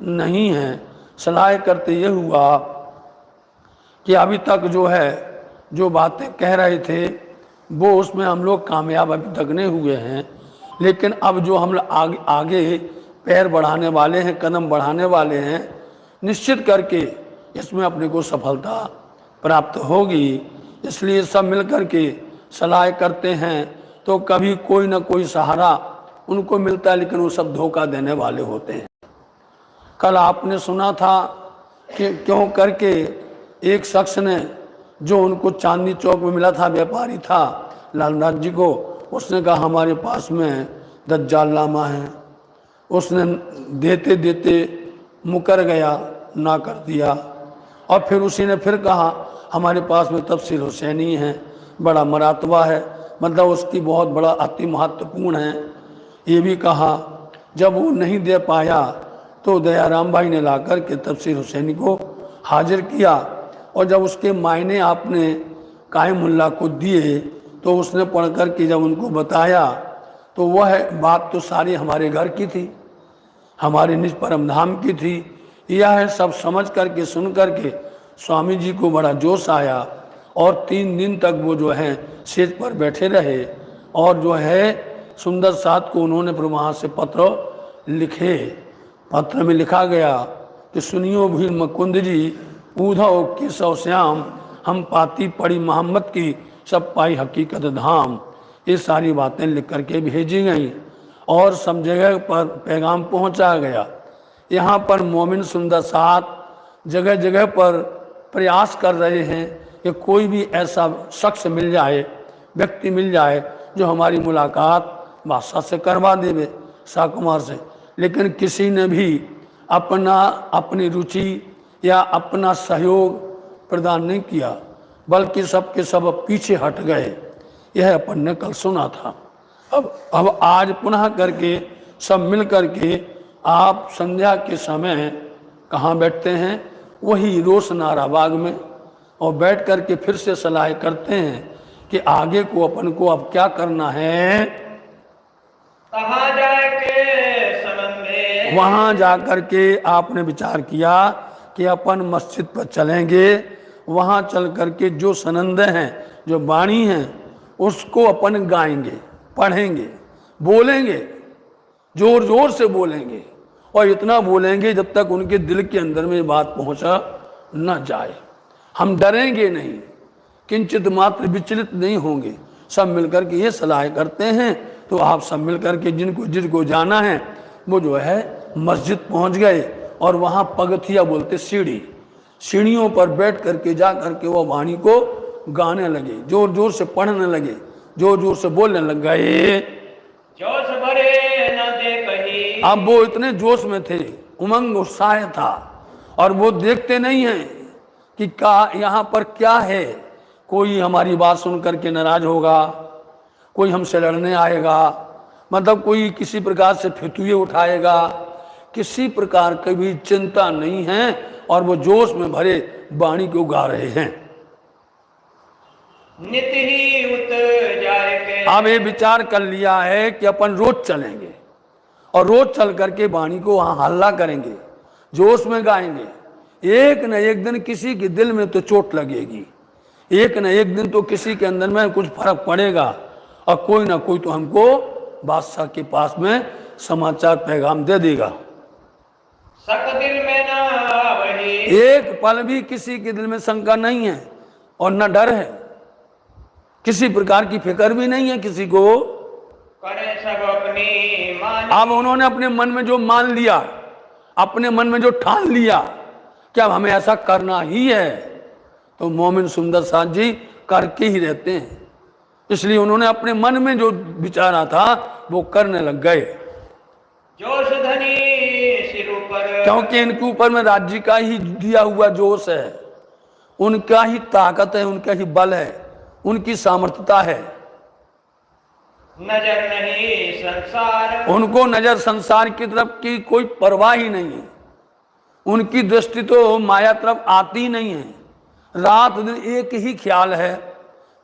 नहीं है। सलाह करते ये हुआ कि अभी तक जो है जो बातें कह रहे थे वो उसमें हम लोग कामयाब अभी तक नहीं हुए हैं, लेकिन अब जो हम आगे पैर बढ़ाने वाले हैं, कदम बढ़ाने वाले हैं, निश्चित करके इसमें अपने को सफलता प्राप्त होगी। इसलिए सब मिल कर के सलाह करते हैं तो कभी कोई ना कोई सहारा उनको मिलता है, लेकिन वो सब धोखा देने वाले होते हैं। कल आपने सुना था कि क्यों करके एक शख्स ने जो उनको चांदनी चौक में मिला था, व्यापारी था लालनाथ जी को, उसने कहा हमारे पास में दज्जाल लामा है। उसने देते देते मुकर गया, ना कर दिया। और फिर उसी ने फिर कहा हमारे पास में तफसीर हुसैनी है, बड़ा मरातबा है, मतलब उसकी बहुत बड़ा अति महत्वपूर्ण है। ये भी कहा। जब वो नहीं दे पाया तो दयाराम भाई ने ला कर के तफसीर हुसैनी को हाजिर किया, और जब उसके मायने आपने कायम मुल्ला को दिए तो उसने पढ़ कर के जब उनको बताया तो वह बात तो सारी हमारे घर की थी, हमारे निज परम धाम की थी। यह सब समझ करके सुन करके स्वामी जी को बड़ा जोश आया, और 3 दिन तक वो जो है सेज पर बैठे रहे, और जो है सुंदर साथ को उन्होंने फिर वहाँ से पत्र लिखे। पत्र में लिखा गया कि सुनियो भील मुकुंद जी, ऊधव केशव श्याम, हम पाती पड़ी मोहम्मद की, सब पाई हकीकत धाम। ये सारी बातें लिख करके भेजी गई और सब जगह पर पैगाम पहुंचा गया। यहाँ पर मोमिन सुंदर साथ जगह जगह पर प्रयास कर रहे हैं कि कोई भी ऐसा शख्स मिल जाए, व्यक्ति मिल जाए जो हमारी मुलाकात बादशाह से करवा देवे, शाह कुमार से। लेकिन किसी ने भी अपनी रुचि या अपना सहयोग प्रदान नहीं किया, बल्कि सबके सब पीछे हट गए। यह अपन ने कल सुना था। अब आज पुनः करके सब मिल करके आप संध्या के समय कहाँ बैठते हैं? वही रोशनारा बाग में, और बैठ करके फिर से सलाह करते हैं कि आगे को अपन को अब क्या करना है। कहाँ जाके समंदे, वहाँ जा करके आपने विचार किया कि अपन मस्जिद पर चलेंगे। वहाँ चल करके जो सनंदे हैं, जो वाणी हैं, उसको अपन गाएंगे, पढ़ेंगे, बोलेंगे, जोर जोर से बोलेंगे, और इतना बोलेंगे जब तक उनके दिल के अंदर में बात पहुंचा न जाए। हम डरेंगे नहीं, किंचित मात्र विचलित नहीं होंगे। सब मिलकर के ये सलाह करते हैं। तो आप सब मिलकर के जिनको जाना है वो जो है मस्जिद पहुंच गए, और वहाँ पगथिया बोलते सीढ़ियों पर बैठ करके जा करके वो वाणी को गाने लगे, जोर जोर से पढ़ने लगे, जोर जोर से बोलने लग गए। जोश भरे न दे कहीं, अब वो इतने जोश में थे, उमंग उत्साह था, और वो देखते नहीं हैं कि क्या यहाँ पर क्या है। कोई हमारी बात सुन करके नाराज होगा, कोई हमसे लड़ने आएगा, मतलब कोई किसी प्रकार से फितुए उठाएगा, किसी प्रकार की भी चिंता नहीं है, और वो जोश में भरे वाणी को गा रहे हैं। नित ही उत जाए के, अब ये विचार कर लिया है कि अपन रोज चलेंगे, और रोज चल करके वाणी को वहाँ हल्ला करेंगे, जोश में गाएंगे। एक न एक दिन किसी के दिल में तो चोट लगेगी, एक न एक दिन तो किसी के अंदर में कुछ फर्क पड़ेगा, और कोई ना कोई तो हमको बादशाह के पास में समाचार पैगाम दे देगा। सक दिल में ना वही, एक पल भी किसी के दिल में शंका नहीं है, और न डर है, किसी प्रकार की फिक्र भी नहीं है किसी को। करे सब अपनी मान, अब उन्होंने अपने मन में जो मान लिया, अपने मन में जो ठान लिया कि अब हमें ऐसा करना ही है, तो मोमिन सुंदर साथ जी करके ही रहते हैं। इसलिए उन्होंने अपने मन में जो विचारा था वो करने लग गए। जोश धनी सिर ऊपर, क्योंकि इनके ऊपर में राज्य का ही दिया हुआ जोश है, उनका ही ताकत है, उनका ही बल है, उनकी सामर्थ्यता है। नजर नहीं संसार, उनको नजर संसार की तरफ की कोई परवाह ही नहीं है। उनकी दृष्टि तो माया तरफ आती नहीं है। रात दिन एक ही ख्याल है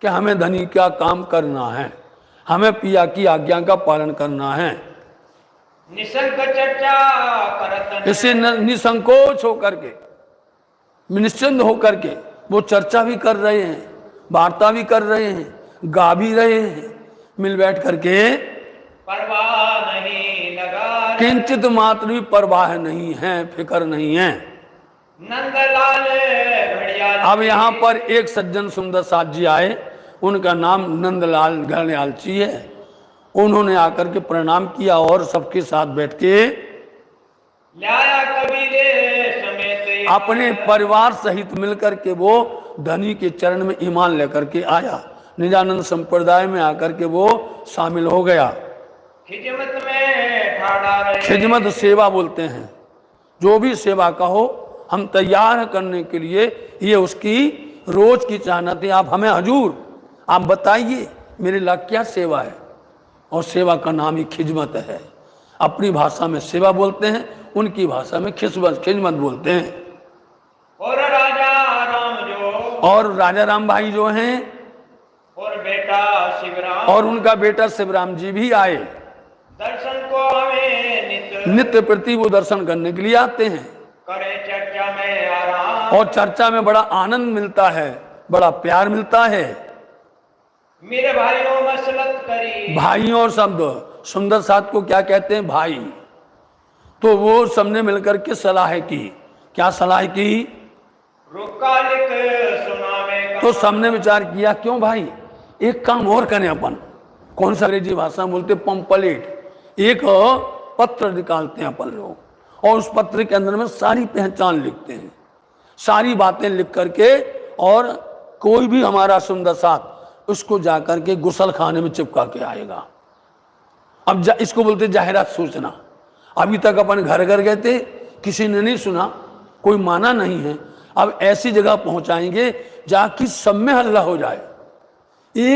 कि हमें धनी का काम करना है, हमें पिया की आज्ञा का पालन करना है। निसंक चर्चा करत इसे निसंकोच होकर के, निश्चिंत होकर के वो चर्चा भी कर रहे हैं, वार्ता भी कर रहे हैं, गा भी रहे हैं, मिल बैठ करके परवाह नहीं लगा किंचित मात्र भी परवाह नहीं है, फिक्र नहीं है। नंदलाल घड़ियाल अब यहाँ पर एक सज्जन सुंदर साथ जी आए, उनका नाम नंदलाल घड़ियालची है। उन्होंने आकर के प्रणाम किया और सबके साथ बैठ के लाया कबीले समेत अपने परिवार सहित मिलकर के वो धनी के चरण में ईमान लेकर के आया। निजानंद संप्रदाय में आकर के वो शामिल हो गया। खिजमत में ठाड़ा रहे खिदमत सेवा बोलते हैं, जो भी सेवा कहो हम तैयार हैं करने के लिए। ये उसकी रोज की चाहना थी, आप हमें हजूर आप बताइए मेरे लायक क्या सेवा है। और सेवा का नाम ही खिदमत है। अपनी भाषा में सेवा बोलते हैं, उनकी भाषा में खिदमत बोलते हैं। और राजा राम जो और राजा राम भाई जो हैं और बेटा शिवराम और उनका बेटा शिवराम जी भी आए। दर्शन को हमें नित नित्य प्रति वो दर्शन करने के लिए आते हैं करे चर्चा में आराम और चर्चा में बड़ा आनंद मिलता है, बड़ा प्यार मिलता है। मेरे भाइयों मसलत करी भाइयों और शब्द सुंदर साथ को क्या कहते हैं? भाई। तो वो सबने मिलकर के सलाह की। क्या सलाह की? रुका लिख सुना में तो सबने विचार किया, क्यों भाई एक काम और करें अपन। कौन सा अंग्रेजी भाषा में बोलते? पंपलेट। एक पत्र निकालते हैं अपन लोग और उस पत्र के अंदर में सारी पहचान लिखते हैं, सारी बातें लिख करके, और कोई भी हमारा सुंदर साथ उसको जाकर के गुसल खाने में चिपका के आएगा। अब इसको बोलते जाहिरात सूचना। अभी तक अपन घर घर गए थे, किसी ने नहीं सुना, कोई माना नहीं है। अब ऐसी जगह पहुंचाएंगे जहां की सब में हल्ला हो जाए। एक